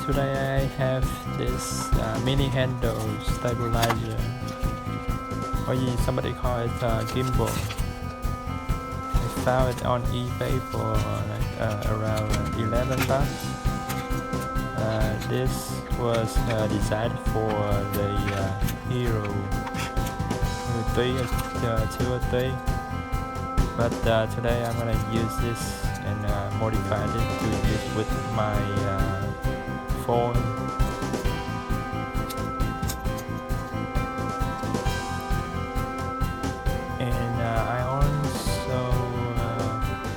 Today I have this mini handle stabilizer, or somebody call it gimbal. I found it on eBay for like around 11 bucks. This was designed for the Hero3 2 or 3, but today I'm gonna use this and modify it to use with my phone. And I also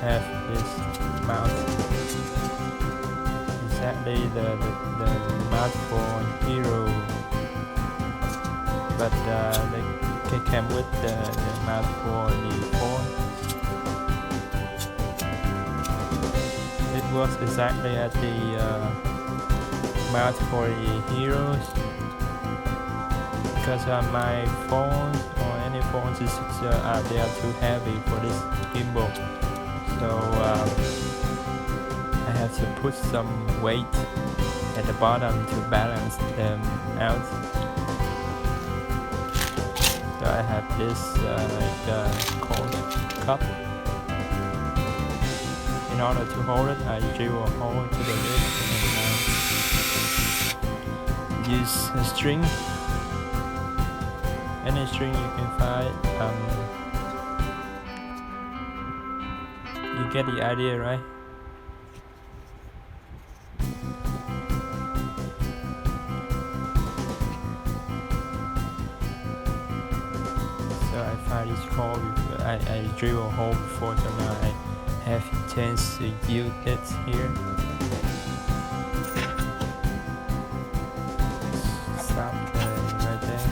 have this mount, exactly the mount for Hero, but they came with the mount for the phone. It works exactly as the mount for the Heroes, because my phones or any phones they are too heavy for this gimbal, so I have to put some weight at the bottom to balance them out. So I have this cold cup. In order to hold it, I drill a hole to the lid and use a string, any string you can find. You get the idea, right? So I find this hole. I drill a hole before, so now I have a chance to use it here. Stop right there.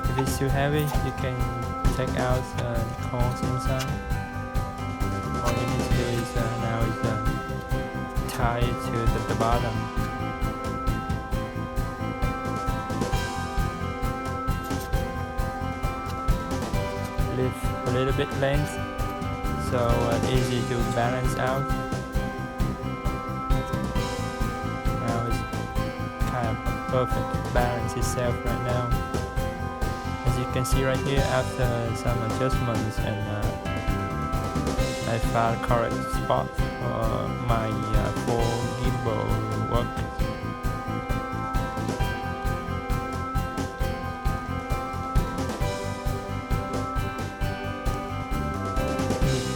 If it's too heavy, you can take out the cones inside. All you need to do is now is tie it to the bottom. Leave a little bit length, so easy to balance out. Now it's kind of perfect balance itself right now. As you can see right here, after some adjustments, and I found correct spot for my full gimbal work.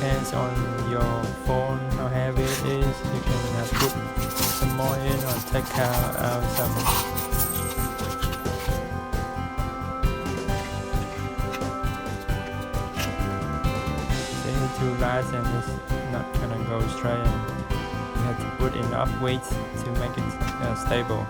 Depends on your phone how heavy it is. You can put some more in or take out some. They need to rise and it's not gonna go straight, and you have to put enough weight to make it stable.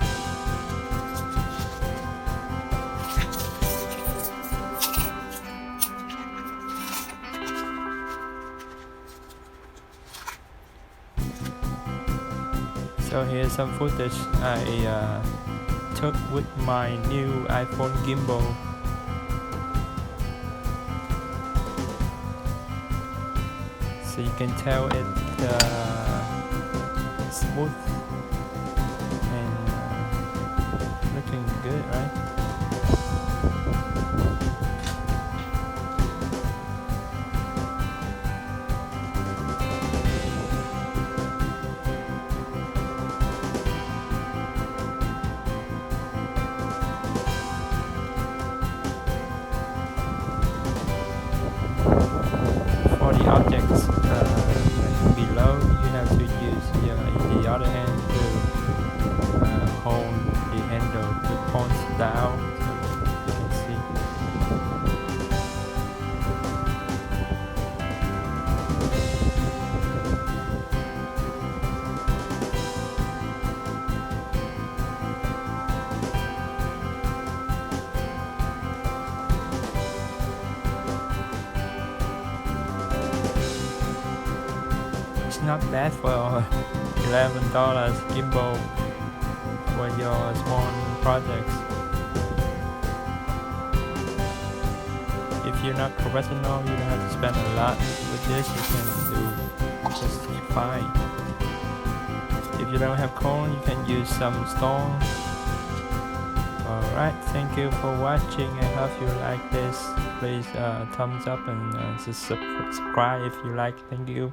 So here's some footage I took with my new iPhone gimbal. So you can tell it's smooth and looking good, right? For the objects below, you have to use the other hand to hold the handle. It points down, so you can see. It's not bad for $11 gimbal for your small projects. If you're not professional, you don't have to spend a lot with this. You can do just fine. If you don't have cone, you can use some stone. Alright, thank you for watching. I hope you like this. Please thumbs up and subscribe if you like. Thank you.